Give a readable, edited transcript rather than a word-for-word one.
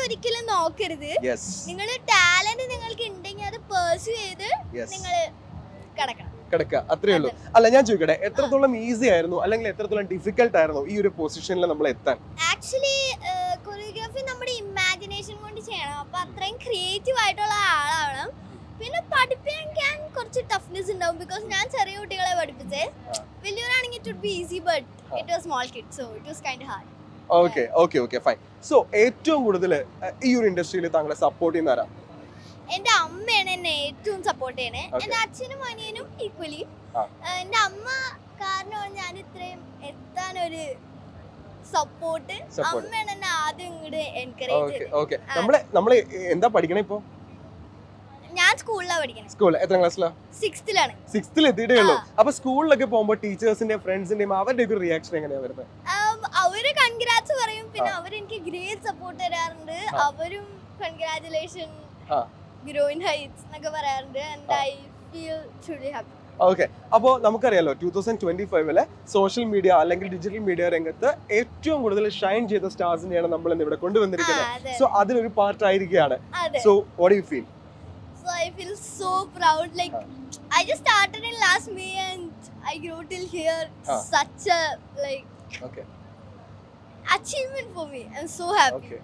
ഒരിക്കലും നോക്കരുത്. യെസ് നിങ്ങളുടെ ടാലന്റ് നിങ്ങൾക്ക് ഉണ്ടെങ്കിൽ അത് പെർസ്യൂ ചെയ്ത് നിങ്ങൾ കിടക്കുക അത്രേ ഉള്ളൂ. അല്ല ഞാൻ ചോദിക്കട്ടെ, എത്രത്തോളം ഈസി ആയിരുന്നു അല്ലെങ്കിൽ എത്രത്തോളം ഡിഫിക്കൽട്ട് ആയിരുന്നു ഈ ഒരു പൊസിഷനിൽ നമ്മൾ എത്താൻ? ആക്ച്വലി കൊറിയോഗ്രാഫി നമ്മുടെ ഇമാജിനേഷൻ കൊണ്ട് ചെയ്യണം. അപ്പൊ അത്രയും ക്രിയേറ്റീവ് ആയിട്ടുള്ള ആളാവണം. പിന്നെ പഠിപ്പിക്കാൻ കുറച്ച് ടഫ്നെസ് ഉണ്ടാവും. ബിക്കോസ് ഞാൻ ചെറിയ കുട്ടികളെ പഠിപ്പിച്ചേ. വലിയവരാണെങ്കിൽ it would be easy, but it was small kids, so it was kind hard. Okay fine. So ഏറ്റവും കൂടുതൽ ഈ ഒരു ഇൻഡസ്ട്രിയിൽ താങ്കളെ സപ്പോർട്ട് ചെയ്യുന്ന ആരാ? എന്റെ അമ്മയാണ് എന്നെ ഏറ്റവും സപ്പോർട്ട് ചെയ്യണേ. എന്റെ അച്ഛനും അനിയനും ഈക്വലി. എന്റെ അമ്മ കാരണമാണ് ഞാൻ ഇത്രയും എത്താനൊരു സപ്പോർട്ട്. അമ്മയാണ് എന്നെ ആദ്യം ഇങ്ങോട്ട് എൻകറേജ് ചെയ്തത്. നമ്മള് എന്താ പഠിക്കണേ ഇപ്പൊ? ഞാൻ സ്കൂളിലാണ് പഠിക്കുന്നത്. സ്കൂൾ എത്ര ക്ലാസ്സിലാ? 6th ലാണ്. 6th എത്തിയിട്ടേ ഉള്ളൂ. അപ്പൊ സ്കൂളിലൊക്കെ പോകുമ്പോ ടീച്ചേഴ്സിന്റെ ഫ്രണ്ട്സിന്റെയും അവരുടെ ഒരു റിയാക്ഷൻ എങ്ങനെയാ വരുന്നത്? അവര് കൺഗ്രാറ്റ്സ് പറയും. പിന്നെ അവരെനിക്ക് ഗ്രേറ്റ് സപ്പോർട്ട് തരാറുണ്ട്. അവരും കൺഗ്രാറ്റുലേഷൻ, ഗ്രോ ഇൻ ഹൈറ്റ്സ് എന്നൊക്കെ പറയാറുണ്ട്. And I feel truly happy. Okay, അപ്പോ നമുക്കറിയാലോ 2025 സോഷ്യൽ മീഡിയ അല്ലെങ്കിൽ ഡിജിറ്റൽ മീഡിയ രംഗത്ത് ഏറ്റവും കൂടുതൽ ഷൈൻ ചെയ്ത സ്റ്റാർസിനെയാണ് നമ്മൾ ഇന്ന് ഇവിടെ കൊണ്ടുവന്നിരിക്കുന്നത്. സോ അതിലൊരു പാർട്ട് ആയിരിക്കുകയാണ്. So what you feel? So I feel so proud. Like I just started in last May and I grew till here. Such a achievement for me. I'm so happy.